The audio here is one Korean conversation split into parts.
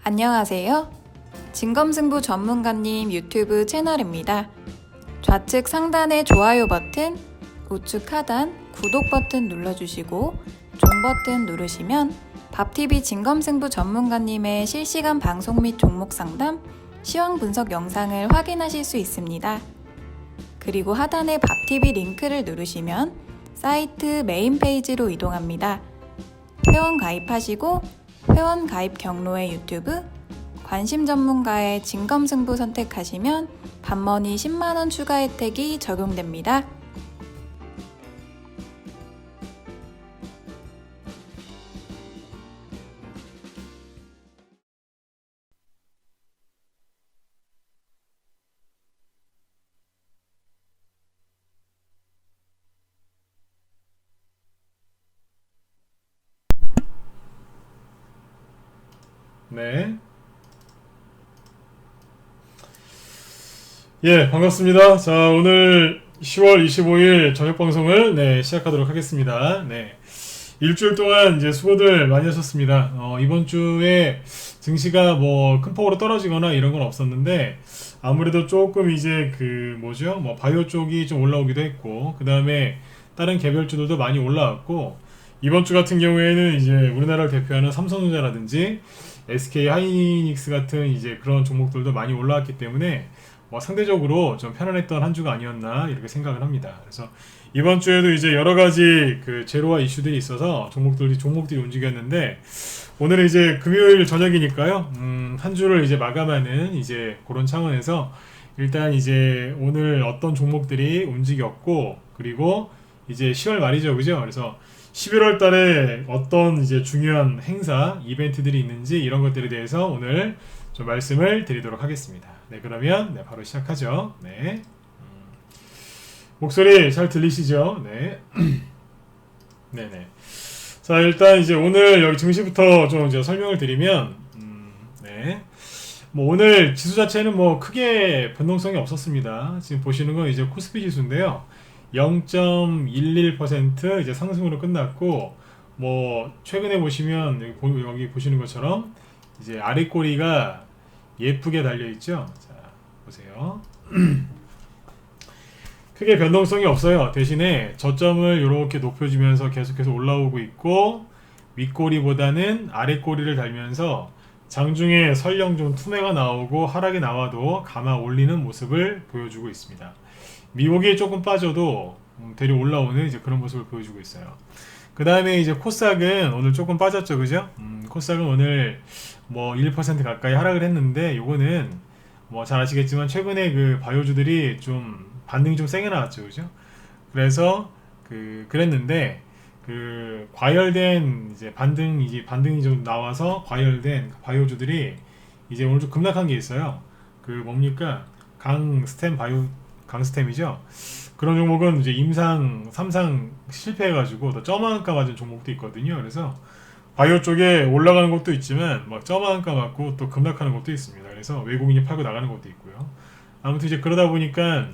안녕하세요. 진검승부 전문가님 유튜브 채널입니다. 좌측 상단의 좋아요 버튼, 우측 하단 구독 버튼 눌러주시고 종 버튼 누르시면 밥TV 진검승부 전문가님의 실시간 방송 및 종목 상담, 시황 분석 영상을 확인하실 수 있습니다. 그리고 하단의 밥TV 링크를 누르시면 사이트 메인 페이지로 이동합니다. 회원 가입하시고 회원 가입 경로의 유튜브, 관심 전문가의 진검승부 선택하시면 밥머니 10만원 추가 혜택이 적용됩니다. 네. 예, 반갑습니다. 자, 오늘 10월 25일 저녁 방송을 시작하도록 하겠습니다. 네. 일주일 동안 이제 수고들 많이 하셨습니다. 이번 주에 증시가 뭐 큰 폭으로 떨어지거나 이런 건 없었는데 아무래도 조금 이제 바이오 쪽이 좀 올라오기도 했고, 그 다음에 다른 개별주들도 많이 올라왔고, 이번 주 같은 경우에는 이제 우리나라를 대표하는 삼성전자라든지 SK 하이닉스 같은 이제 그런 종목들도 많이 올라왔기 때문에 상대적으로 좀 편안했던 한 주가 아니었나 이렇게 생각을 합니다. 그래서 이번 주에도 이제 여러 가지 제로와 이슈들이 있어서 종목들이 움직였는데, 오늘은 이제 금요일 저녁이니까요. 한 주를 이제 마감하는 이제 그런 차원에서 일단 이제 오늘 어떤 종목들이 움직였고, 그리고 이제 10월 말이죠, 그죠? 그래서 11월 달에 어떤 이제 중요한 행사, 이벤트들이 있는지 이런 것들에 대해서 오늘 좀 말씀을 드리도록 하겠습니다. 네, 그러면 바로 시작하죠. 네. 목소리 잘 들리시죠? 네. 네네. 자, 일단 이제 오늘 여기 증시부터 좀 이제 설명을 드리면, 네. 오늘 지수 자체는 크게 변동성이 없었습니다. 지금 보시는 건 이제 코스피 지수인데요. 0.11% 이제 상승으로 끝났고, 최근에 보시면 여기 보시는 것처럼 이제 아래 꼬리가 예쁘게 달려 있죠. 자, 보세요. 크게 변동성이 없어요. 대신에 저점을 이렇게 높여주면서 계속해서 올라오고 있고, 윗꼬리보다는 아랫꼬리를 달면서 장중에 설령 좀 투매가 나오고 하락이 나와도 감아 올리는 모습을 보여주고 있습니다. 미국이 조금 빠져도 되려 올라오는 이제 그런 모습을 보여주고 있어요. 그 다음에 이제 코스닥은 오늘 조금 빠졌죠, 그죠? 코스닥은 오늘 1% 가까이 하락을 했는데, 요거는 잘 아시겠지만 최근에 바이오주들이 좀 반등이 좀 세게 나왔죠, 그죠? 그래서 그랬는데 과열된 이제 반등이 좀 나와서 과열된 바이오주들이 이제 오늘 좀 급락한 게 있어요. 뭡니까? 강스템이죠. 그런 종목은 이제 임상 3상 실패해가지고 더 점한가 맞은 종목도 있거든요. 그래서 바이오 쪽에 올라가는 것도 있지만 점한가 맞고 또 급락하는 것도 있습니다. 그래서 외국인이 팔고 나가는 것도 있고요. 아무튼 이제 그러다 보니까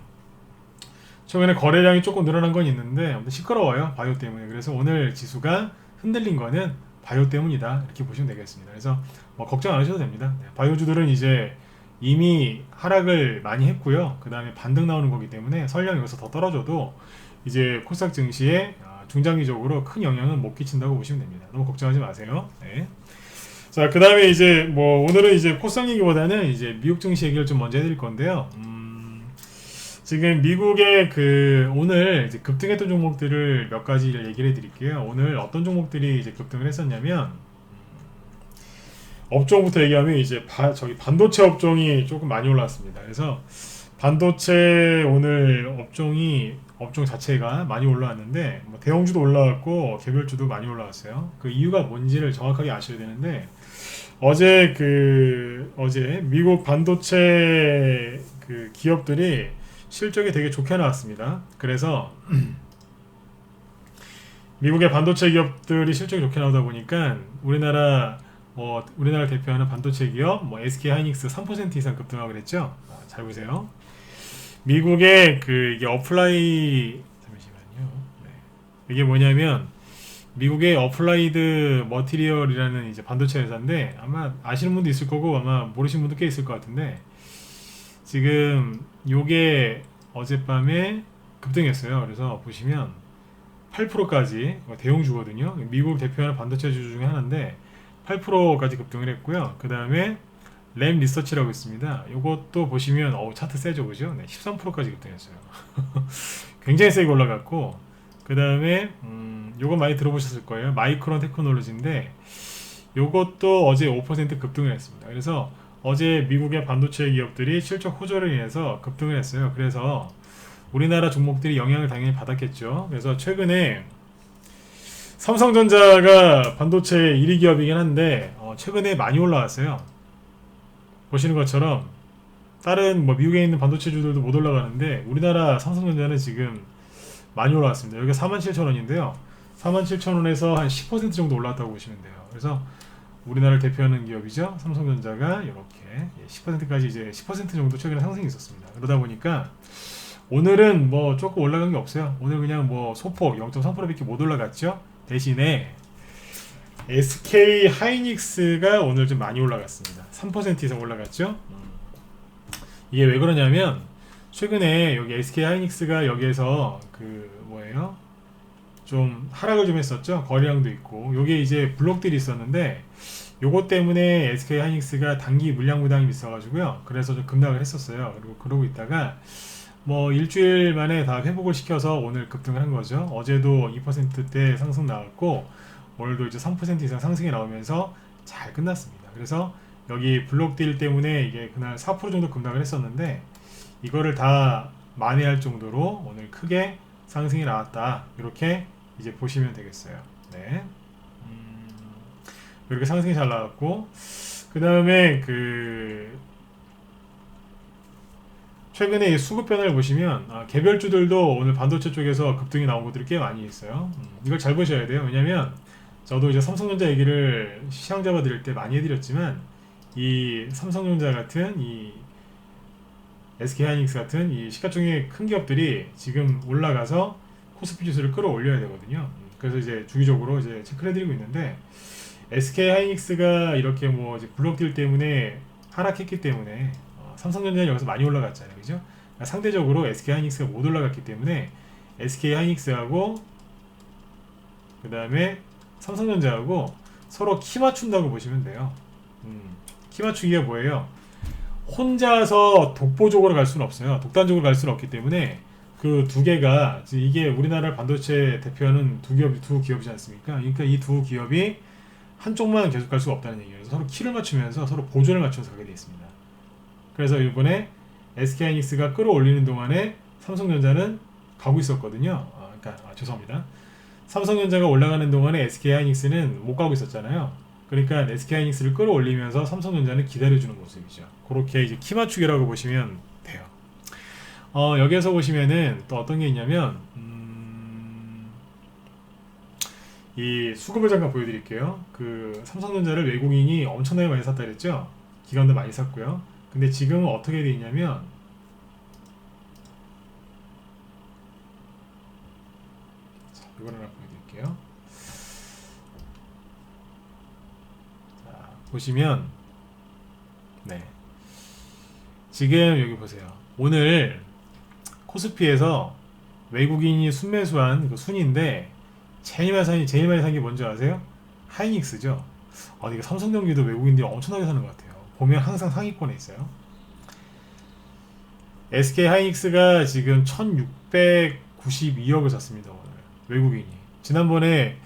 최근에 거래량이 조금 늘어난 건 있는데 아무튼 시끄러워요, 바이오 때문에. 그래서 오늘 지수가 흔들린 거는 바이오 때문이다, 이렇게 보시면 되겠습니다. 그래서 걱정 안 하셔도 됩니다. 바이오주들은 이제 이미 하락을 많이 했고요. 그 다음에 반등 나오는 거기 때문에 설령 여기서 더 떨어져도 이제 코스닥 증시에 중장기적으로 큰 영향은 못 끼친다고 보시면 됩니다. 너무 걱정하지 마세요. 네. 자, 그 다음에 이제 오늘은 이제 코스닥 얘기보다는 이제 미국 증시 얘기를 좀 먼저 해드릴 건데요. 지금 미국의 오늘 이제 급등했던 종목들을 몇 가지 얘기를 해드릴게요. 오늘 어떤 종목들이 이제 급등을 했었냐면, 업종부터 얘기하면 이제 반도체 업종이 조금 많이 올랐습니다. 그래서 반도체 오늘 업종 자체가 많이 올라왔는데, 대형주도 올라왔고 개별주도 많이 올라왔어요. 그 이유가 뭔지를 정확하게 아셔야 되는데, 어제 미국 반도체 기업들이 실적이 되게 좋게 나왔습니다. 그래서 미국의 반도체 기업들이 실적이 좋게 나오다 보니까 우리나라를 대표하는 반도체 기업 SK 하이닉스 3% 이상 급등하고 그랬죠. 잘 보세요. 미국의 이게 어플라이, 잠시만요. 네. 이게 뭐냐면 미국의 어플라이드 머티리얼이라는 이제 반도체 회사인데 아마 아시는 분도 있을 거고 아마 모르시는 분도 꽤 있을 것 같은데 지금 요게 어젯밤에 급등했어요. 그래서 보시면 8%까지 대형주거든요. 미국 대표하는 반도체주 중에 하나인데 8%까지 급등을 했고요. 그 다음에 램 리서치라고 있습니다. 요것도 보시면 차트 세죠, 그죠? 네, 13%까지 급등했어요. 굉장히 세게 올라갔고 그 다음에 요거 많이 들어보셨을 거예요. 마이크론 테크놀로지인데 요것도 어제 5% 급등을 했습니다. 그래서 어제 미국의 반도체 기업들이 실적 호조를 인해서 급등을 했어요. 그래서 우리나라 종목들이 영향을 당연히 받았겠죠. 그래서 최근에 삼성전자가 반도체 1위 기업이긴 한데 최근에 많이 올라왔어요. 보시는 것처럼 다른 뭐 미국에 있는 반도체주들도 못 올라가는데 우리나라 삼성전자는 지금 많이 올라왔습니다. 여기가 47,000원인데요. 47,000원에서 한 10% 정도 올라왔다고 보시면 돼요. 그래서 우리나라를 대표하는 기업이죠. 삼성전자가 이렇게 10%까지 이제 10% 정도 최근에 상승이 있었습니다. 그러다 보니까 오늘은 뭐 조금 올라간 게 없어요. 오늘 그냥 뭐 소폭 0.3%밖에 못 올라갔죠. 대신에 SK 하이닉스가 오늘 좀 많이 올라갔습니다. 3% 이상 올라갔죠. 이게 왜 그러냐면 최근에 여기 SK 하이닉스가 여기에서 그 뭐예요? 좀 하락을 좀 했었죠. 거래량도 있고 요게 이제 블록들이 있었는데 요것 때문에 SK 하이닉스가 단기 물량 부담이 있어가지고요. 그래서 좀 급락을 했었어요. 그리고 그러고 있다가 뭐 일주일 만에 다 회복을 시켜서 오늘 급등을 한 거죠. 어제도 2%대 상승 나왔고 오늘도 이제 3% 이상 상승이 나오면서 잘 끝났습니다. 그래서 여기 블록딜 때문에 이게 그날 4% 정도 급락을 했었는데 이거를 다 만회할 정도로 오늘 크게 상승이 나왔다. 이렇게 이제 보시면 되겠어요. 네. 이렇게 상승이 잘 나왔고 그 다음에 그 최근에 수급 변화를 보시면 개별주들도 오늘 반도체 쪽에서 급등이 나온 것들이 꽤 많이 있어요. 이걸 잘 보셔야 돼요. 왜냐면 저도 이제 삼성전자 얘기를 시장 잡아드릴 때 많이 해드렸지만 이 삼성전자 같은 이 SK하이닉스 같은 이 시가총액 큰 기업들이 지금 올라가서 코스피 지수를 끌어올려야 되거든요. 그래서 이제 주기적으로 이제 체크를 해드리고 있는데 SK하이닉스가 이렇게 뭐 이제 블록딜 때문에 하락했기 때문에 삼성전자는 여기서 많이 올라갔잖아요, 그죠? 그러니까 상대적으로 SK하이닉스가 못 올라갔기 때문에 SK하이닉스하고 그 다음에 삼성전자하고 서로 키 맞춘다고 보시면 돼요. 키 맞추기가 뭐예요? 혼자서 독보적으로 갈 수는 없어요. 독단적으로 갈 수는 없기 때문에 그 두 개가 이게 우리나라 반도체 대표하는 두 기업이지 않습니까? 그러니까 이 두 기업이 한쪽만 계속 갈 수가 없다는 얘기예요. 서로 키를 맞추면서 서로 보조를 맞춰서 가게 되어 있습니다. 그래서 이번에 SK하이닉스가 끌어올리는 동안에 삼성전자는 가고 있었거든요. 죄송합니다. 삼성전자가 올라가는 동안에 SK하이닉스는 못 가고 있었잖아요. 그러니까 SK하이닉스를 끌어올리면서 삼성전자는 기다려주는 모습이죠. 그렇게 이제 키 맞추기라고 보시면 돼요. 여기에서 보시면은 또 어떤 게 있냐면 이 수급을 잠깐 보여드릴게요. 그 삼성전자를 외국인이 엄청나게 많이 샀다 그랬죠. 기관도 많이 샀고요. 근데 지금은 어떻게 돼 있냐면 자, 이걸 하나 보여드릴게요. 자, 보시면 네, 지금 여기 보세요. 오늘 코스피에서 외국인이 순매수한 그 순인데 제일 많이 산 게 뭔지 아세요? 하이닉스죠. 이게 삼성전기도 외국인들이 엄청나게 사는 것 같아요. 보면 항상 상위권에 있어요. SK 하이닉스가 지금 1692억을 샀습니다. 오늘 외국인이. 지난번에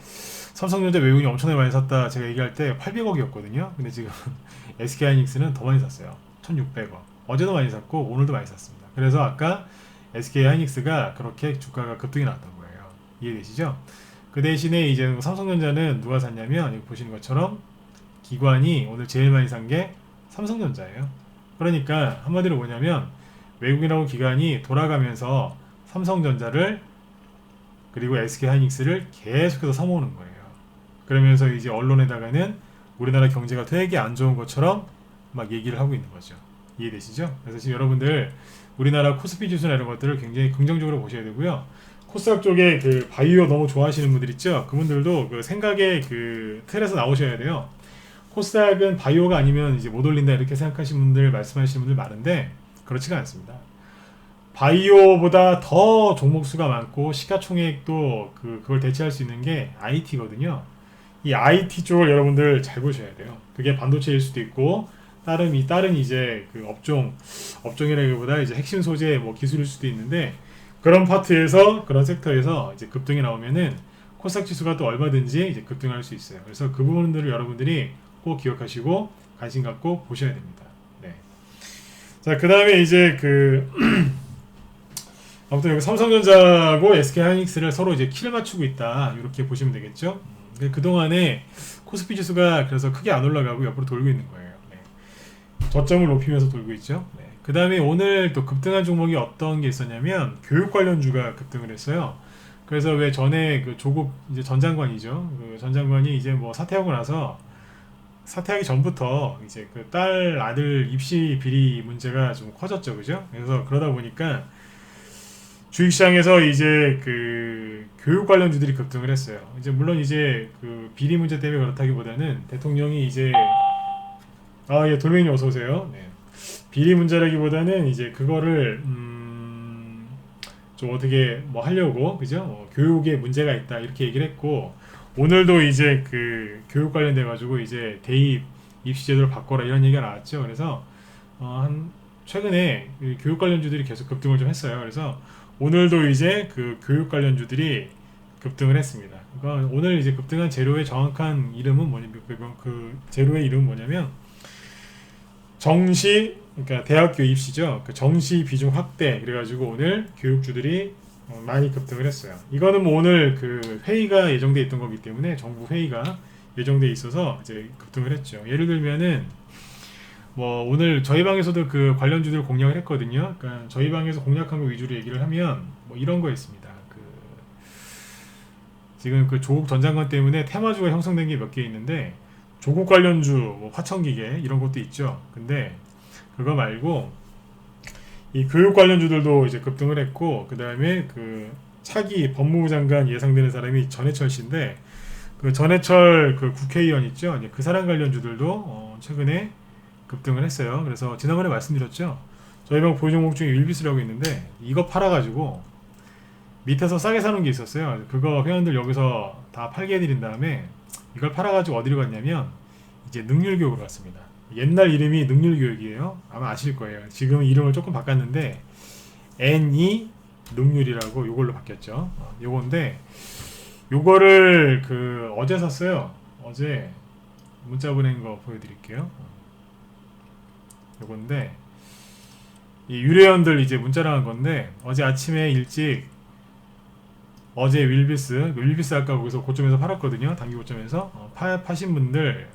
삼성전자 외국인이 엄청나게 많이 샀다 제가 얘기할 때 800억이었거든요. 근데 지금 SK 하이닉스는 더 많이 샀어요. 1600억. 어제도 많이 샀고 오늘도 많이 샀습니다. 그래서 아까 SK 하이닉스가 그렇게 주가가 급등이 났다고 해요. 이해되시죠? 그 대신에 이제 삼성전자는 누가 샀냐면 여기 보시는 것처럼 기관이 오늘 제일 많이 산 게 삼성전자예요. 그러니까 한마디로 뭐냐면 외국인하고 기관이 돌아가면서 삼성전자를 그리고 SK하이닉스를 계속해서 사모으는 거예요. 그러면서 이제 언론에다가는 우리나라 경제가 되게 안 좋은 것처럼 막 얘기를 하고 있는 거죠. 이해되시죠? 그래서 지금 여러분들 우리나라 코스피 지수나 이런 것들을 굉장히 긍정적으로 보셔야 되고요. 코스닥 쪽에 그 바이오 너무 좋아하시는 분들 있죠? 그분들도 그 생각의 그 틀에서 나오셔야 돼요. 코스닥은 바이오가 아니면 이제 못 올린다 이렇게 생각하시는 분들, 말씀하시는 분들 많은데 그렇지가 않습니다. 바이오보다 더 종목 수가 많고 시가총액도 그걸 대체할 수 있는 게 IT거든요. 이 IT 쪽을 여러분들 잘 보셔야 돼요. 그게 반도체일 수도 있고 다른 이제 그 업종이라기보다 이제 핵심 소재 뭐 기술일 수도 있는데 그런 파트에서 그런 섹터에서 이제 급등이 나오면은 코스닥 지수가 또 얼마든지 이제 급등할 수 있어요. 그래서 그 부분들을 여러분들이 꼭 기억하시고 관심 갖고 보셔야 됩니다. 네. 자, 그 다음에 이제 아무튼 여기 삼성전자하고 SK하이닉스를 서로 이제 키를 맞추고 있다. 이렇게 보시면 되겠죠. 그동안에 코스피 지수가 그래서 크게 안 올라가고 옆으로 돌고 있는 거예요. 네. 저점을 높이면서 돌고 있죠. 네. 그 다음에 오늘 또 급등한 종목이 어떤 게 있었냐면 교육 관련주가 급등을 했어요. 그래서 왜 전에 그 조국 이제 전 장관이죠. 그 전 장관이 이제 뭐 사퇴하고 나서 사퇴하기 전부터 이제 그 딸 아들 입시 비리 문제가 좀 커졌죠, 그죠? 그래서 그러다 보니까 주식시장에서 이제 그 교육 관련주들이 급등을 했어요. 이제 물론 이제 그 비리 문제 때문에 그렇다기보다는 대통령이 이제 예, 돌멩이 어서 오세요. 네. 비리 문제라기보다는 이제 그거를 좀 어떻게 뭐 하려고 그죠? 교육에 문제가 있다 이렇게 얘기를 했고 오늘도 이제 그 교육 관련돼 가지고 이제 대입 입시 제도를 바꿔라 이런 얘기가 나왔죠. 그래서 한 최근에 그 교육 관련주들이 계속 급등을 좀 했어요. 그래서 오늘도 이제 그 교육 관련주들이 급등을 했습니다. 그러니까 오늘 이제 급등한 재료의 정확한 이름은 뭐냐면 그 재료의 이름은 뭐냐면 그러니까 대학교 입시죠. 그 정시 비중 확대 그래가지고 오늘 교육주들이 많이 급등을 했어요. 이거는 뭐 오늘 그 회의가 예정돼 있던 거기 때문에 정부 회의가 예정돼 있어서 이제 급등을 했죠. 예를 들면은 뭐 오늘 저희 방에서도 그 관련주들 공략을 했거든요. 그러니까 저희 방에서 공략한 거 위주로 얘기를 하면 뭐 이런 거였습니다. 지금 그 조국 전 장관 때문에 테마주가 형성된 게 몇 개 있는데 조국 관련주, 뭐 화천기계 이런 것도 있죠. 근데 그거 말고 이 교육 관련주들도 이제 급등을 했고 그 다음에 그 차기 법무부 장관 예상되는 사람이 전해철 씨인데 그 전해철 그 국회의원 있죠. 이제 그 사람 관련주들도 최근에 급등을 했어요. 그래서 지난번에 말씀드렸죠. 저희 방 보유 종목 중에 윌비스라고 있는데 이거 팔아가지고 밑에서 싸게 사는 게 있었어요. 그거 회원들 여기서 다 팔게 해드린 다음에 이걸 팔아가지고 어디로 갔냐면 이제 능률교육으로 갔습니다. 옛날 이름이 능률교육이에요. 아마 아실 거예요. 지금 이름을 조금 바꿨는데 NE 능률이라고 요걸로 바뀌었죠. 요건데 요거를 그 어제 샀어요. 어제 문자 보낸 거 보여드릴게요. 요건데 이 유료원들 이제 문자를 한 건데 어제 아침에 일찍 어제 윌비스 아까 거기서 고점에서 팔았거든요. 단기 고점에서 파신 분들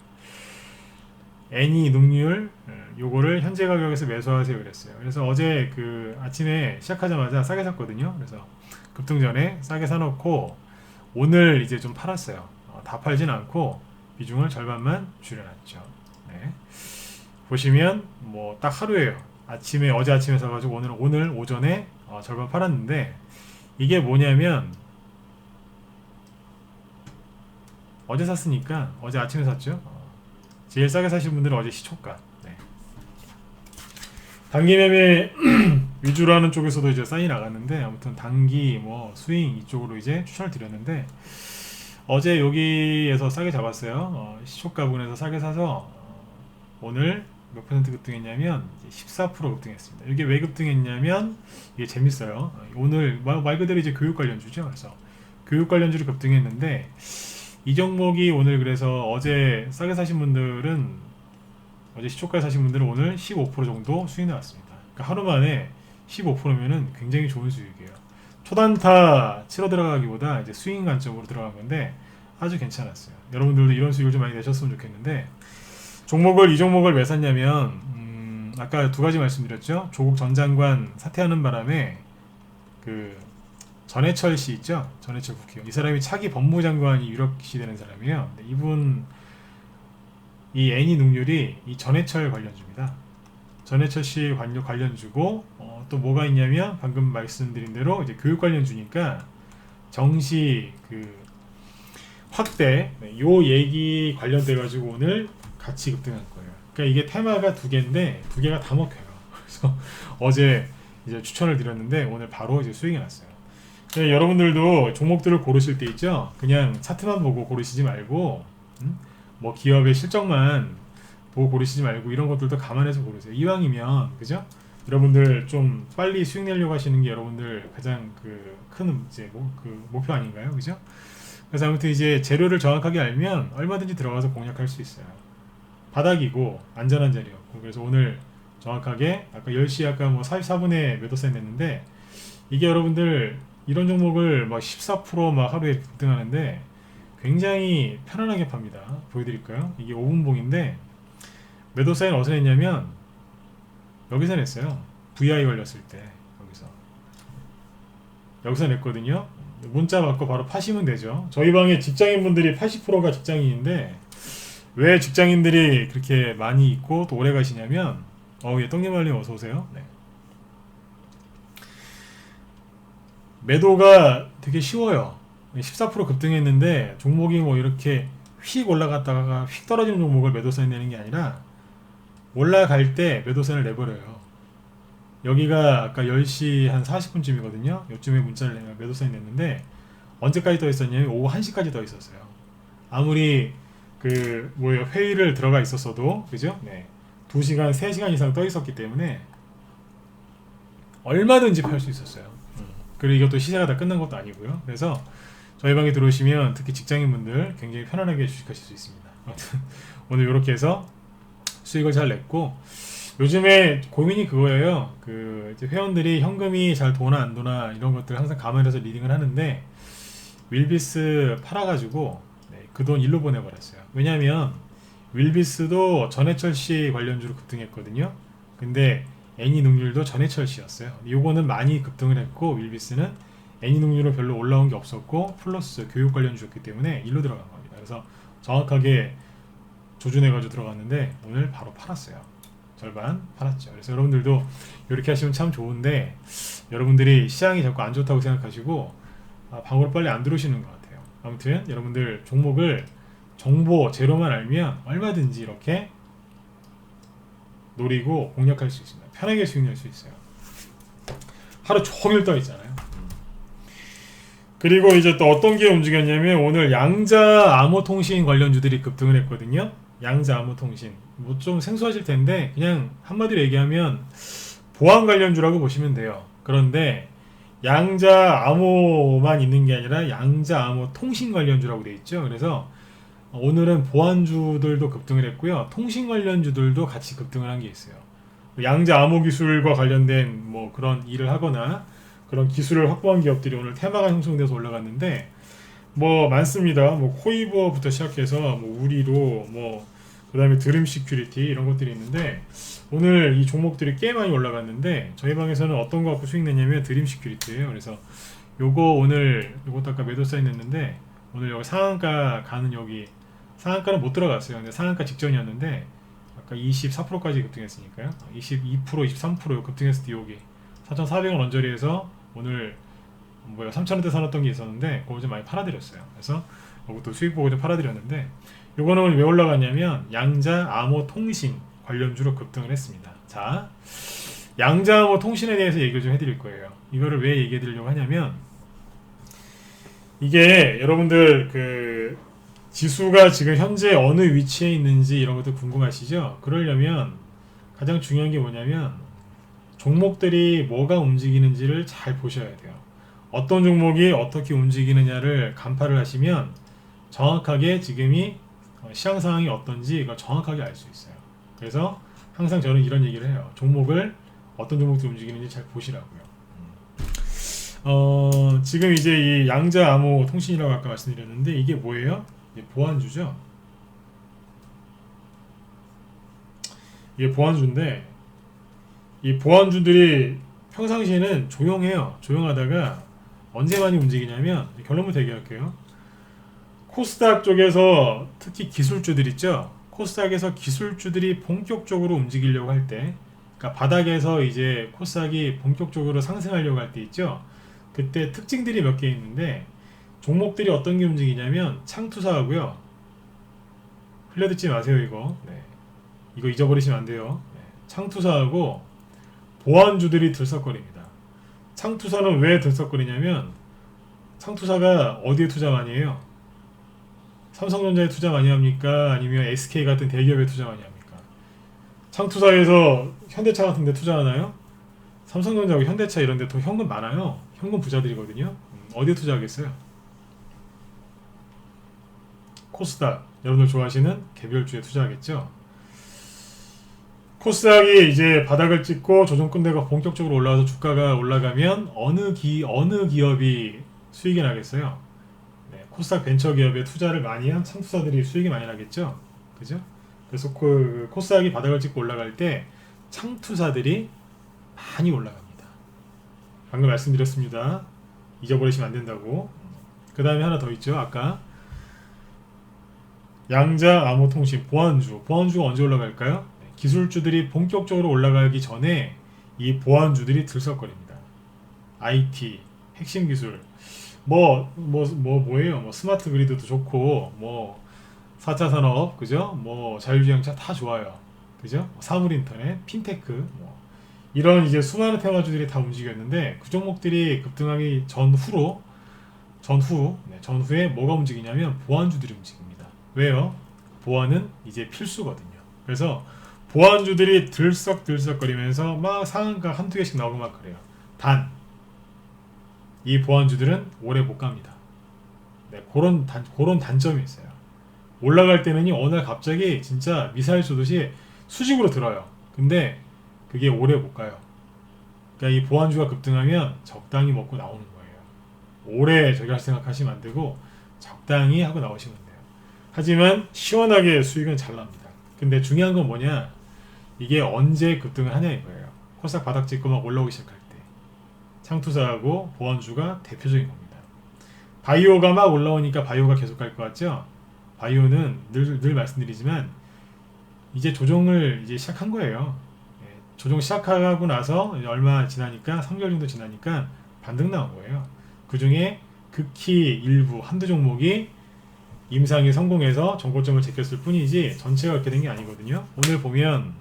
애니 능률 요거를 현재 가격에서 매수하세요 그랬어요. 그래서 어제 그 아침에 시작하자마자 싸게 샀거든요. 그래서 급등 전에 싸게 사놓고 오늘 이제 좀 팔았어요. 다 팔진 않고 비중을 절반만 줄여놨죠. 네. 보시면 뭐 딱 하루예요. 어제 아침에 사가지고 오늘 오전에 절반 팔았는데 이게 뭐냐면 어제 샀으니까 어제 아침에 샀죠. 제일 싸게 사신 분들은 어제 시초가. 네. 단기 매매 위주로 하는 쪽에서도 이제 사인이 나갔는데 아무튼 단기 뭐 스윙 이쪽으로 이제 추천을 드렸는데 어제 여기에서 싸게 잡았어요. 시초가 부분에서 싸게 사서 오늘 몇 퍼센트 급등했냐면 14% 급등했습니다. 이게 왜 급등했냐면 이게 재밌어요. 오늘 말 그대로 이제 교육 관련주죠. 그래서 교육 관련주를 급등했는데 이 종목이 오늘 그래서 어제 싸게 사신 분들은 어제 시초가에 사신 분들은 오늘 15% 정도 수익 나왔습니다. 그러니까 하루 만에 15%면은 굉장히 좋은 수익이에요. 초단타 치러 들어가기보다 이제 스윙 관점으로 들어간 건데 아주 괜찮았어요. 여러분들도 이런 수익을 좀 많이 내셨으면 좋겠는데 이 종목을 왜 샀냐면 아까 두 가지 말씀드렸죠. 조국 전 장관 사퇴하는 바람에 그 전해철 씨 있죠. 전해철 국회의원. 이 사람이 차기 법무부 장관이 유력시 되는 사람이에요. 근데 이분 이 애니 능률이 이 전해철 관련주입니다. 전해철 씨 관련주고 또 뭐가 있냐면 방금 말씀드린 대로 이제 교육 관련주니까 정시 그 확대 요 얘기 관련돼 가지고 오늘 같이 급등한 거예요. 그러니까 이게 테마가 두 개인데 두 개가 다 먹혀요. 그래서 어제 이제 추천을 드렸는데 오늘 바로 이제 수익이 났어요. 그러니까 여러분들도 종목들을 고르실 때 있죠. 그냥 차트만 보고 고르시지 말고 뭐 기업의 실적만 보고 고르시지 말고 이런 것들도 감안해서 고르세요. 이왕이면 그죠? 여러분들 좀 빨리 수익 내려고 하시는 게 여러분들 가장 그 큰 이제 그 목표 아닌가요? 그죠? 그래서 아무튼 이제 재료를 정확하게 알면 얼마든지 들어가서 공략할 수 있어요. 바닥이고 안전한 자리였고 그래서 오늘 정확하게 아까 10시 아까 뭐 44분에 몇 원 냈는데 이게 여러분들 이런 종목을 막 14%막 하루에 급등하는데 굉장히 편안하게 팝니다. 보여드릴까요? 이게 5분봉인데 매도 사인 어디서 냈냐면 여기서 냈어요. VI 걸렸을 때 여기서 냈거든요. 문자 받고 바로 파시면 되죠. 저희 방에 직장인분들이 80%가 직장인인데 왜 직장인들이 그렇게 많이 있고 또 오래 가시냐면 예, 떡잎알림 어서 오세요. 네. 매도가 되게 쉬워요. 14% 급등했는데 종목이 뭐 이렇게 휙 올라갔다가 휙 떨어지는 종목을 매도선에 내는 게 아니라 올라갈 때 매도선을 내버려요. 여기가 아까 10시 한 40분쯤이거든요. 요즘에 문자를 내면 매도선이 냈는데 언제까지 떠 있었냐면 오후 1시까지 떠 있었어요. 아무리 그 뭐예요 회의를 들어가 있었어도 그죠? 네. 2시간, 3시간 이상 떠 있었기 때문에 얼마든지 팔 수 있었어요. 그리고 이것도 시세가 다 끝난 것도 아니고요. 그래서 저희 방에 들어오시면 특히 직장인분들 굉장히 편안하게 주식하실 수 있습니다. 아무튼 오늘 이렇게 해서 수익을 잘 냈고 요즘에 고민이 그거예요. 그 이제 회원들이 현금이 잘 도나 안 도나 이런 것들 항상 감안해서 리딩을 하는데 윌비스 팔아가지고 그 돈 일로 보내버렸어요. 왜냐하면 윌비스도 전해철씨 관련주로 급등했거든요. 근데 애니능률도 전해철씨였어요. 요거는 많이 급등을 했고 윌비스는 애니능률은 별로 올라온 게 없었고 플러스 교육 관련주였기 때문에 일로 들어간 겁니다. 그래서 정확하게 조준해가지고 들어갔는데 오늘 바로 팔았어요. 절반 팔았죠. 그래서 여러분들도 이렇게 하시면 참 좋은데 여러분들이 시장이 자꾸 안 좋다고 생각하시고 방으로 빨리 안 들어오시는 것 같아요. 아무튼 여러분들 종목을 정보 제로만 알면 얼마든지 이렇게 노리고 공략할 수 있습니다. 편하게 수익 낼 수 있어요. 하루 종일 떠 있잖아요. 그리고 이제 또 어떤 게 움직였냐면 오늘 양자 암호통신 관련주들이 급등을 했거든요. 양자 암호통신 뭐 좀 생소하실 텐데 그냥 한마디로 얘기하면 보안 관련주라고 보시면 돼요. 그런데 양자 암호만 있는 게 아니라 양자 암호 통신 관련주라고 되어 있죠. 그래서 오늘은 보안주들도 급등을 했고요. 통신 관련주들도 같이 급등을 한 게 있어요. 양자 암호 기술과 관련된 뭐 그런 일을 하거나 그런 기술을 확보한 기업들이 오늘 테마가 형성돼서 올라갔는데 뭐 많습니다. 뭐 코이버부터 시작해서 뭐 우리로 뭐 그다음에 드림 시큐리티 이런 것들이 있는데 오늘 이 종목들이 꽤 많이 올라갔는데 저희 방에서는 어떤 거 갖고 수익 냈냐면 드림 시큐리티예요. 그래서 요거 오늘 요것도 아까 매도 사인 냈는데 오늘 여기 상한가 가는 여기 상한가는 못 들어갔어요. 근데 상한가 직전이었는데 아까 24%까지 급등했으니까요. 22%, 23% 급등했을 때 여기 4,400원 언저리에서 오늘 3,000원대 사놨던 게 있었는데 그거 좀 많이 팔아드렸어요. 그래서 이것도 수익 보고 좀 팔아드렸는데 요거는 왜 올라갔냐면 양자 암호 통신 관련주로 급등을 했습니다. 자, 양자 암호 통신에 대해서 얘기를 좀 해드릴 거예요. 이거를 왜 얘기해 드리려고 하냐면 이게 여러분들 그 지수가 지금 현재 어느 위치에 있는지 이런 것도 궁금하시죠? 그러려면 가장 중요한 게 뭐냐면 종목들이 뭐가 움직이는지를 잘 보셔야 돼요. 어떤 종목이 어떻게 움직이느냐를 간파를 하시면 정확하게 지금이 시장 상황이 어떤지 이걸 정확하게 알 수 있어요. 그래서 항상 저는 이런 얘기를 해요. 종목을 어떤 종목들이 움직이는지 잘 보시라고요. 지금 이제 이 양자 암호 통신이라고 아까 말씀드렸는데 이게 뭐예요? 이게 보안주죠. 이게 보안주인데 이 보안주들이 평상시에는 조용해요. 조용하다가 언제 많이 움직이냐면 결론부터 얘기할게요. 코스닥 쪽에서 특히 기술주들 있죠. 코스닥에서 기술주들이 본격적으로 움직이려고 할 때, 그러니까 바닥에서 이제 코스닥이 본격적으로 상승하려고 할 때 있죠. 그때 특징들이 몇 개 있는데 종목들이 어떤 게 움직이냐면 창투사하고요. 흘려듣지 마세요 이거. 네. 이거 잊어버리시면 안 돼요. 네. 창투사하고 보안주들이 들썩거립니다. 창투사는 왜 들썩거리냐면 창투사가 어디에 투자 많이 해요? 삼성전자에 투자 많이 합니까? 아니면 SK 같은 대기업에 투자 많이 합니까? 창투사에서 현대차 같은 데 투자하나요? 삼성전자하고 현대차 이런 데 더 현금 많아요. 현금 부자들이거든요. 어디에 투자하겠어요? 코스닥, 여러분들 좋아하시는 개별주에 투자하겠죠? 코스닥이 이제 바닥을 찍고 조정 끝내고 본격적으로 올라와서 주가가 올라가면 어느 기업이 수익이 나겠어요? 네, 코스닥 벤처 기업에 투자를 많이 한 창투사들이 수익이 많이 나겠죠? 그죠? 그래서 코스닥이 바닥을 찍고 올라갈 때 창투사들이 많이 올라갑니다. 방금 말씀드렸습니다. 잊어버리시면 안 된다고. 그 다음에 하나 더 있죠. 아까 양자, 암호통신, 보안주가 언제 올라갈까요? 네, 기술주들이 본격적으로 올라가기 전에 이 보안주들이 들썩거립니다. IT, 핵심 기술, 뭐예요? 뭐 스마트 그리드도 좋고, 뭐 4차 산업, 그죠? 뭐 자율주행차 다 좋아요, 그죠? 사물 인터넷, 핀테크, 뭐 이런 이제 수많은 테마주들이 다 움직였는데 그 종목들이 급등하기 전후에 뭐가 움직이냐면 보안주들이 움직입니다. 왜요? 보안은 이제 필수거든요. 그래서 보안주들이 들썩들썩거리면서 막 상한가 한두 개씩 나오고 막 그래요. 단, 이 보안주들은 오래 못 갑니다. 네, 그런 단점이 있어요. 올라갈 때는 어느 날 갑자기 진짜 미사일 쏘듯이 수직으로 들어요. 근데 그게 오래 못 가요. 그러니까 이 보안주가 급등하면 적당히 먹고 나오는 거예요. 오래 저기 할 생각하시면 안 되고 적당히 하고 나오시면 돼요. 하지만 시원하게 수익은 잘 납니다. 근데 중요한 건 뭐냐? 이게 언제 급등을 하냐 이거예요. 코스닥 바닥 찍고 막 올라오기 시작할 때. 창투사하고 보안주가 대표적인 겁니다. 바이오가 막 올라오니까 바이오가 계속 갈 것 같죠? 바이오는 늘 말씀드리지만 이제 조정을 이제 시작한 거예요. 예, 조정 시작하고 나서 얼마 지나니까 3개월 정도 지나니까 반등 나온 거예요. 그 중에 극히 일부 한두 종목이 임상이 성공해서 정고점을 제꼈을 뿐이지 전체가 그렇게 된 게 아니거든요. 오늘 보면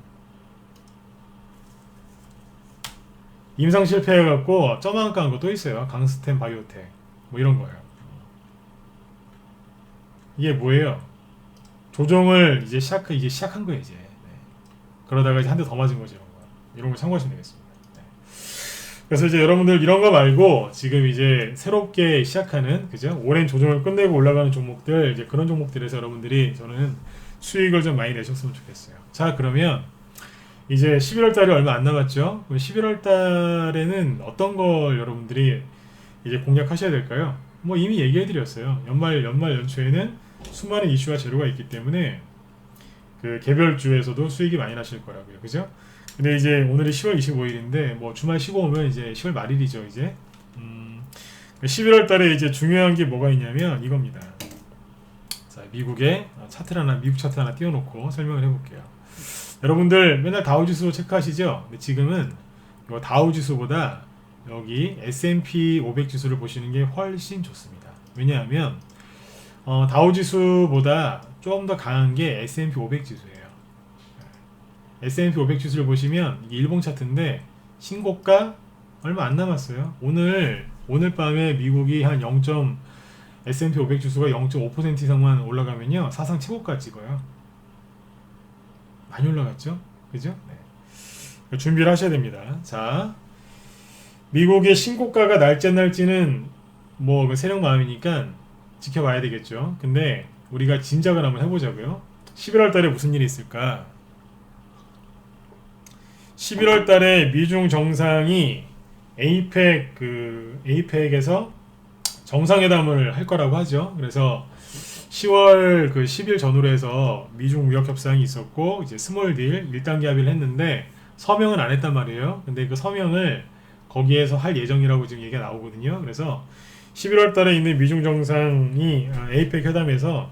임상 실패해갖고 점만 깐 거 또 있어요. 강스템 바이오텍 뭐 이런 거예요. 이게 뭐예요? 조정을 이제 시작한 거예요 이제. 네. 그러다가 이제 한 대 더 맞은 거죠. 이런 거 참고하시면 되겠습니다. 네. 그래서 이제 여러분들 이런 거 말고 지금 이제 새롭게 시작하는 그죠? 오랜 조정을 끝내고 올라가는 종목들 이제 그런 종목들에서 여러분들이 저는 수익을 좀 많이 내셨으면 좋겠어요. 자 그러면 이제 11월 달이 얼마 안 남았죠? 그럼 11월 달에는 어떤 걸 여러분들이 이제 공략하셔야 될까요? 뭐 이미 얘기해 드렸어요. 연말 연초에는 수많은 이슈와 재료가 있기 때문에 그 개별주에서도 수익이 많이 나실 거라고요. 그죠? 근데 이제 오늘이 10월 25일인데 뭐 주말 쉬고 오면 이제 10월 말일이죠, 이제. 11월 달에 이제 중요한 게 뭐가 있냐면 이겁니다. 자, 미국 차트 하나 띄워놓고 설명을 해볼게요. 여러분들 맨날 다우지수 체크하시죠? 근데 지금은 이 다우지수보다 여기 S&P 500 지수를 보시는 게 훨씬 좋습니다. 왜냐하면 다우지수보다 좀 더 강한 게 S&P 500 지수예요. S&P 500 지수를 보시면 이게 일봉 차트인데 신고가 얼마 안 남았어요. 오늘 밤에 미국이 한 S&P 500 지수가 0.5% 이상만 올라가면요 사상 최고가 찍어요. 많이 올라갔죠? 그죠? 네. 준비를 하셔야 됩니다. 자, 미국의 신고가가 날지는 뭐 세력 마음이니까 지켜봐야 되겠죠. 근데 우리가 짐작을 한번 해보자고요. 11월 달에 무슨 일이 있을까? 11월 달에 미중 정상이 에이펙에서 정상회담을 할 거라고 하죠. 그래서 10월 10일 전후로 해서 미중 무역 협상이 있었고 이제 스몰 딜 1단계 합의를 했는데 서명은 안 했단 말이에요. 근데 그 서명을 거기에서 할 예정이라고 지금 얘기가 나오거든요. 그래서 11월 달에 있는 미중 정상이 에이펙 회담에서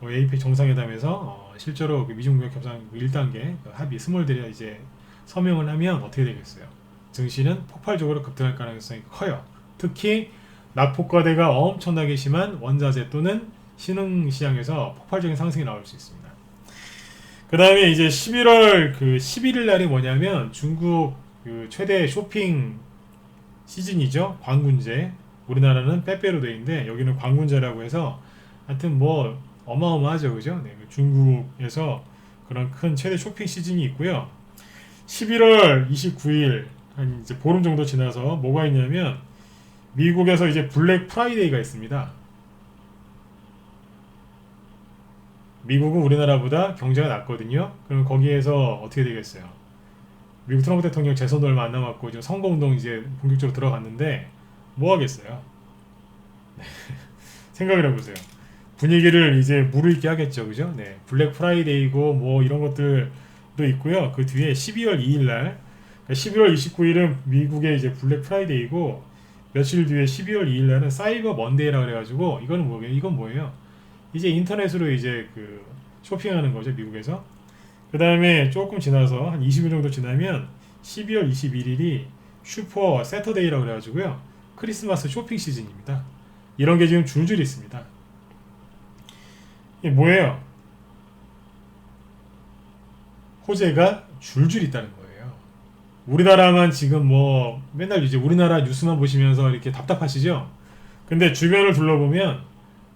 에이펙 정상회담에서 실제로 그 미중 무역 협상 1단계 합의 스몰 딜에 이제 서명을 하면 어떻게 되겠어요? 증시는 폭발적으로 급등할 가능성이 커요. 특히 낙폭과대가 엄청나게 심한 원자재 또는 신흥시장에서 폭발적인 상승이 나올 수 있습니다. 그 다음에 이제 11월 그 11일 날이 뭐냐면 중국 그 최대 쇼핑 시즌이죠. 광군제. 우리나라는 빼빼로데이인데 여기는 광군제라고 해서 하여튼 뭐 어마어마하죠. 그죠? 네, 중국에서 그런 큰 최대 쇼핑 시즌이 있고요. 11월 29일 한 이제 보름 정도 지나서 뭐가 있냐면 미국에서 이제 블랙 프라이데이가 있습니다. 미국은 우리나라보다 경제가 낮거든요. 그럼 거기에서 어떻게 되겠어요? 미국 트럼프 대통령 재선도 얼마 안 남았고 지금 선거운동 이제 본격적으로 들어갔는데 뭐 하겠어요? 생각을 해보세요. 분위기를 이제 무르익게 하겠죠, 그죠? 네, 블랙 프라이데이고 뭐 이런 것들도 있고요. 그 뒤에 12월 2일 날, 12월 29일은 미국의 이제 블랙 프라이데이고 며칠 뒤에 12월 2일 날은 사이버 먼데이라 그래가지고 이거는 뭐예요? 이건 뭐예요? 이제 인터넷으로 이제 그 쇼핑하는 거죠, 미국에서. 그 다음에 조금 지나서 한 20일 정도 지나면 12월 21일이 슈퍼 세터데이라고 그래가지고요. 크리스마스 쇼핑 시즌입니다. 이런 게 지금 줄줄이 있습니다. 이게 뭐예요? 호재가 줄줄이 있다는 거예요. 우리나라만 지금 뭐 맨날 이제 우리나라 뉴스만 보시면서 이렇게 답답하시죠? 근데 주변을 둘러보면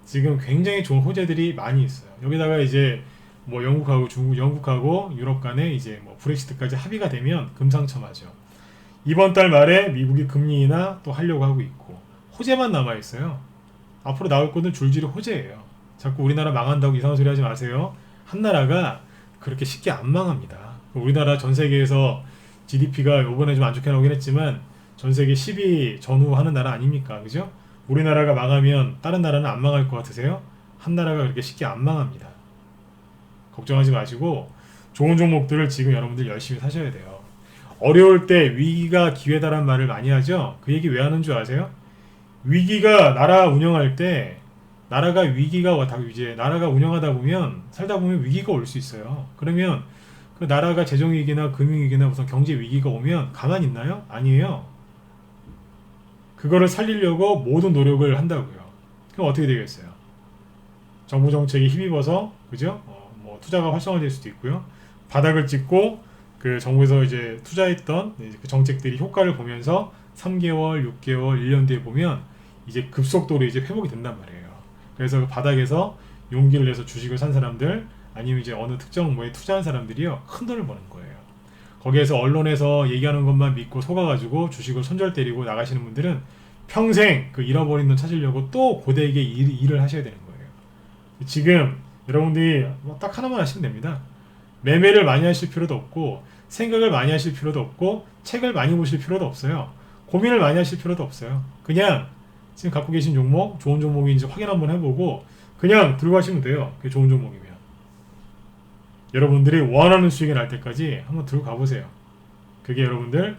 지금 굉장히 좋은 호재들이 많이 있어요. 여기다가 이제 뭐 영국하고 중국, 영국하고 유럽 간에 이제 뭐 브렉시트까지 합의가 되면 금상첨화죠. 이번 달 말에 미국이 금리 인하 또 하려고 하고 있고 호재만 남아 있어요. 앞으로 나올 거는 줄줄이 호재예요. 자꾸 우리나라 망한다고 이상한 소리 하지 마세요. 한 나라가 그렇게 쉽게 안 망합니다. 우리나라 전 세계에서 GDP가 이번에 좀 안 좋게 나오긴 했지만 전 세계 10위 전후하는 나라 아닙니까? 그죠? 우리나라가 망하면 다른 나라는 안 망할 것 같으세요? 한 나라가 그렇게 쉽게 안 망합니다. 걱정하지 마시고 좋은 종목들을 지금 여러분들 열심히 사셔야 돼요. 어려울 때 위기가 기회다란 말을 많이 하죠. 그 얘기 왜 하는 줄 아세요? 위기가 나라 운영할 때 나라가 위기가 이제 나라가 운영하다 보면 살다 보면 위기가 올 수 있어요. 그러면 그 나라가 재정 위기나 금융 위기나 무슨 경제 위기가 오면 가만히 있나요? 아니에요. 그거를 살리려고 모든 노력을 한다고요. 그럼 어떻게 되겠어요? 정부 정책에 힘입어서 그죠? 뭐 투자가 활성화될 수도 있고요. 바닥을 찍고 그 정부에서 이제 투자했던 그 정책들이 효과를 보면서 3개월, 6개월, 1년 뒤에 보면 이제 급속도로 이제 회복이 된단 말이에요. 그래서 그 바닥에서 용기를 내서 주식을 산 사람들 아니면 이제 어느 특정 뭐에 투자한 사람들이요 큰 돈을 버는 거예요. 거기에서 언론에서 얘기하는 것만 믿고 속아가지고 주식을 손절 때리고 나가시는 분들은 평생 그 잃어버린 돈 찾으려고 또 고되게 일을 하셔야 되는 거예요. 지금 여러분들이 딱 하나만 하시면 됩니다. 매매를 많이 하실 필요도 없고 생각을 많이 하실 필요도 없고 책을 많이 보실 필요도 없어요. 고민을 많이 하실 필요도 없어요. 그냥 지금 갖고 계신 종목 좋은 종목인지 확인 한번 해보고 그냥 들고 가시면 돼요. 그게 좋은 종목이면 여러분들이 원하는 수익이 날 때까지 한번 들고 가보세요. 그게 여러분들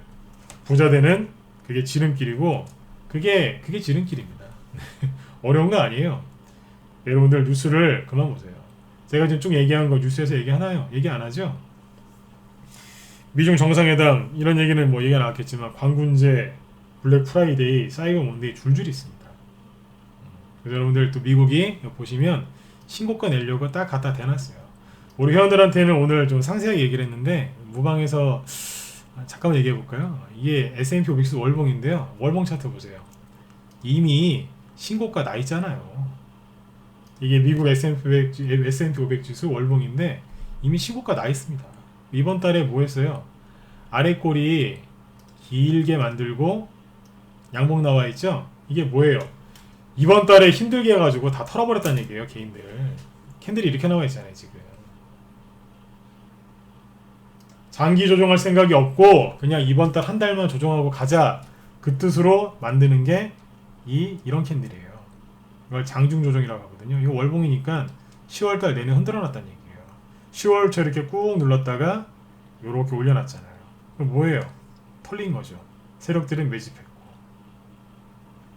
부자 되는 그게 지름길이고 그게 지름길입니다. 어려운 거 아니에요. 여러분들 뉴스를 그만 보세요. 제가 지금 쭉 얘기한 거 뉴스에서 얘기하나요? 얘기 안 하죠? 미중 정상회담 이런 얘기는 뭐 얘기가 나왔겠지만 광군제, 블랙 프라이데이, 사이버 먼데이 줄줄이 있습니다. 그래서 여러분들 또 미국이 보시면 신고가 내려고 딱 갖다 대놨어요. 우리 회원들한테는 오늘 좀 상세하게 얘기를 했는데 무방에서 잠깐만 얘기해 볼까요? 이게 S&P 500 지수 월봉인데요. 월봉 차트 보세요. 이미 신고가 나 있잖아요. 이게 미국 S&P 500 지수 월봉인데 이미 신고가 나 있습니다. 이번 달에 뭐 했어요? 아래 꼬리 길게 만들고 양봉 나와 있죠? 이게 뭐예요? 이번 달에 힘들게 해가지고 다 털어버렸다는 얘기예요, 개인들. 캔들이 이렇게 나와 있잖아요, 지금. 장기 조정할 생각이 없고 그냥 이번 달 한 달만 조정하고 가자 그 뜻으로 만드는 게 이런 캔들이에요. 이걸 장중 조정이라고 하거든요. 이거 월봉이니까 10월달 내내 흔들어놨다는 얘기예요. 10월 초 이렇게 꾹 눌렀다가 이렇게 올려놨잖아요. 그럼 뭐예요? 털린 거죠. 세력들은 매집했고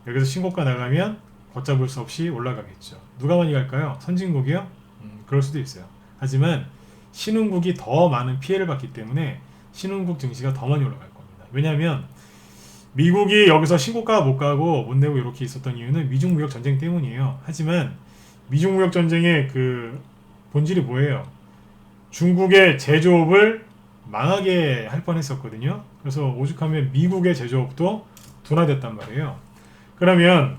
여기서 신고가 나가면 걷잡을 수 없이 올라가겠죠. 누가 많이 갈까요? 선진국이요? 그럴 수도 있어요. 하지만 신흥국이 더 많은 피해를 받기 때문에 신흥국 증시가 더 많이 올라갈 겁니다. 왜냐하면 미국이 여기서 신고가 못 가고 못 내고 이렇게 있었던 이유는 미중 무역 전쟁 때문이에요. 하지만 미중 무역 전쟁의 그 본질이 뭐예요? 중국의 제조업을 망하게 할 뻔했었거든요. 그래서 오죽하면 미국의 제조업도 둔화됐단 말이에요. 그러면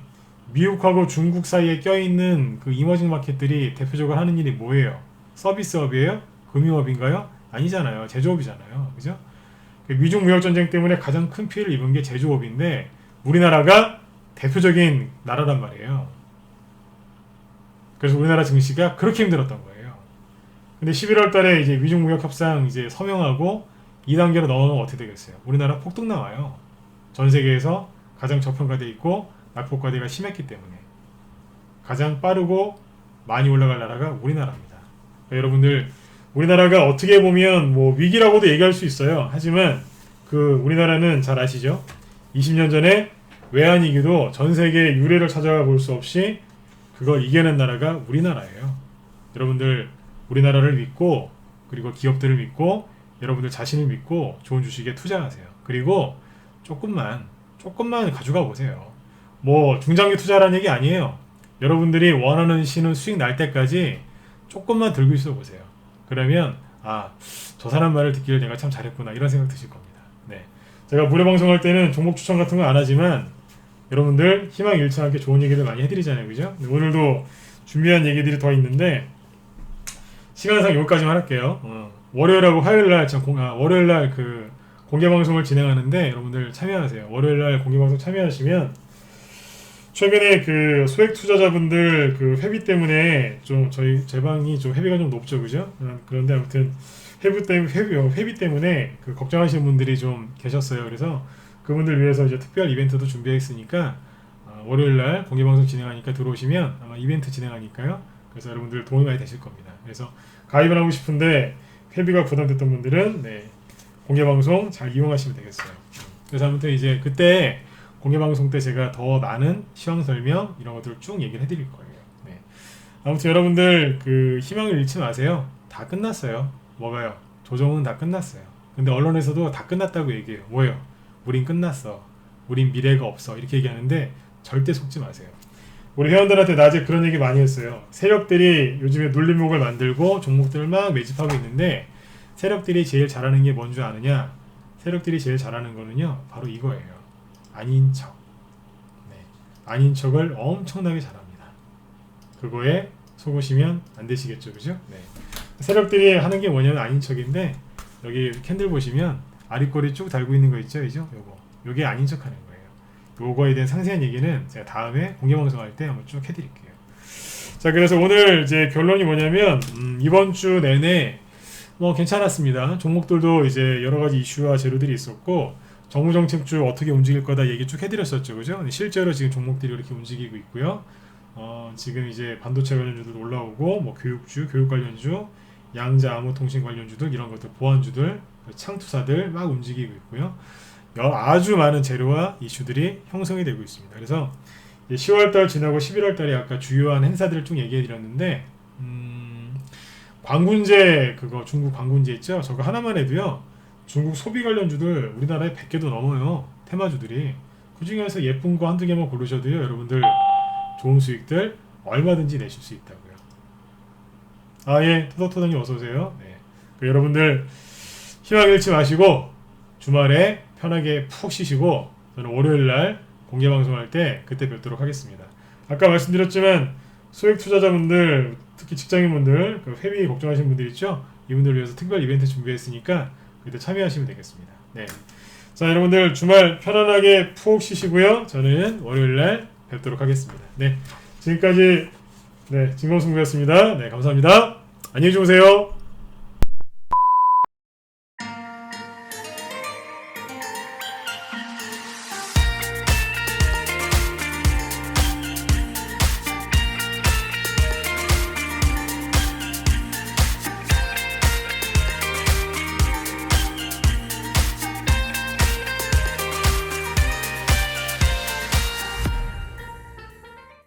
미국하고 중국 사이에 껴있는 그 이머징 마켓들이 대표적으로 하는 일이 뭐예요? 서비스업이에요? 금융업인가요? 아니잖아요. 제조업이잖아요. 그죠? 미중 무역 전쟁 때문에 가장 큰 피해를 입은 게 제조업인데 우리나라가 대표적인 나라란 말이에요. 그래서 우리나라 증시가 그렇게 힘들었던 거예요. 근데 11월 달에 이제 미중 무역 협상 이제 서명하고 2단계로 넘어가면 어떻게 되겠어요? 우리나라 폭등 나와요. 전 세계에서 가장 저평가돼 있고 낙폭과대가 심했기 때문에 가장 빠르고 많이 올라갈 나라가 우리나라입니다. 그러니까 여러분들 우리나라가 어떻게 보면 뭐 위기라고도 얘기할 수 있어요. 하지만 그 우리나라는 잘 아시죠? 20년 전에 외환위기도 전 세계 유례를 찾아가 볼 수 없이 그걸 이겨낸 나라가 우리나라예요. 여러분들 우리나라를 믿고 그리고 기업들을 믿고 여러분들 자신을 믿고 좋은 주식에 투자하세요. 그리고 조금만 가져가 보세요. 뭐 중장기 투자라는 얘기 아니에요. 여러분들이 원하는 수익 날 때까지 조금만 들고 있어 보세요. 그러면 저 사람 말을 듣기를 내가 참 잘했구나 이런 생각 드실 겁니다. 네, 제가 무료 방송할 때는 종목 추천 같은 거 안 하지만 여러분들 희망 잃지 않게 좋은 얘기들 많이 해드리잖아요, 그죠? 오늘도 준비한 얘기들이 더 있는데 시간상 여기까지만 할게요. 월요일하고 화요일날 월요일날 그 공개 방송을 진행하는데 여러분들 참여하세요. 월요일날 공개 방송 참여하시면 최근에 그 소액 투자자분들 그 회비 때문에 좀 제 방이 좀 회비가 좀 높죠, 그죠? 그런데 아무튼 회비 때문에 그 걱정하시는 분들이 좀 계셨어요. 그래서 그분들 위해서 이제 특별 이벤트도 준비했으니까 월요일날 공개 방송 진행하니까 들어오시면 아마 이벤트 진행하니까요. 그래서 여러분들 도움이 많이 되실 겁니다. 그래서 가입을 하고 싶은데 회비가 부담됐던 분들은 공개 방송 잘 이용하시면 되겠어요. 그래서 아무튼 이제 그때 공개 방송 때 제가 더 많은 시황 설명 이런 것들을 쭉 얘기를 해드릴 거예요. 네. 아무튼 여러분들 그 희망을 잃지 마세요. 다 끝났어요. 뭐가요? 조정은 다 끝났어요. 근데 언론에서도 다 끝났다고 얘기해요. 뭐예요? 우린 끝났어. 우린 미래가 없어. 이렇게 얘기하는데 절대 속지 마세요. 우리 회원들한테 낮에 그런 얘기 많이 했어요. 세력들이 요즘에 눌림목을 만들고 종목들을 막 매집하고 있는데 세력들이 제일 잘하는 게 뭔 줄 아느냐? 세력들이 제일 잘하는 거는요. 바로 이거예요. 아닌 척. 네. 아닌 척을 엄청나게 잘합니다. 그거에 속으시면 안 되시겠죠. 그죠? 네. 세력들이 하는 게 뭐냐면 아닌 척인데 여기 캔들 보시면 아랫꼬리 쭉 달고 있는 거 있죠? 요게 아닌 척 하는 거예요. 요거에 대한 상세한 얘기는 제가 다음에 공개 방송할 때 한번 쭉 해드릴게요. 자, 그래서 오늘 이제 결론이 뭐냐면 이번 주 내내 뭐 괜찮았습니다. 종목들도 이제 여러 가지 이슈와 재료들이 있었고 정무정책주 어떻게 움직일 거다 얘기 쭉 해드렸었죠, 그죠? 실제로 지금 종목들이 이렇게 움직이고 있고요. 지금 이제 반도체 관련주들 올라오고 뭐 교육주, 교육 관련주, 양자 암호통신 관련주들 이런 것들, 보안주들, 창투사들 막 움직이고 있고요. 아주 많은 재료와 이슈들이 형성이 되고 있습니다. 그래서 10월달 지나고 11월달에 아까 주요한 행사들을 쭉 얘기해드렸는데 광군제 그거 중국 광군제 있죠? 저거 하나만 해도요. 중국 소비 관련주들 우리나라에 100개도 넘어요. 테마주들이. 그 중에서 예쁜 거 한두 개만 고르셔도요. 여러분들 좋은 수익들 얼마든지 내실 수 있다고요. 예. 토덕토덕님 어서오세요. 네. 여러분들 희망 잃지 마시고 주말에 편하게 푹 쉬시고 저는 월요일날 공개 방송할 때 그때 뵙도록 하겠습니다. 아까 말씀드렸지만 소액 투자자분들 특히 직장인분들 그 회비 걱정하시는 분들 있죠? 이분들 위해서 특별 이벤트 준비했으니까 그때 참여하시면 되겠습니다. 네. 자, 여러분들 주말 편안하게 푹 쉬시고요. 저는 월요일날 뵙도록 하겠습니다. 네. 지금까지 진검승부였습니다. 네, 감사합니다. 안녕히 주무세요.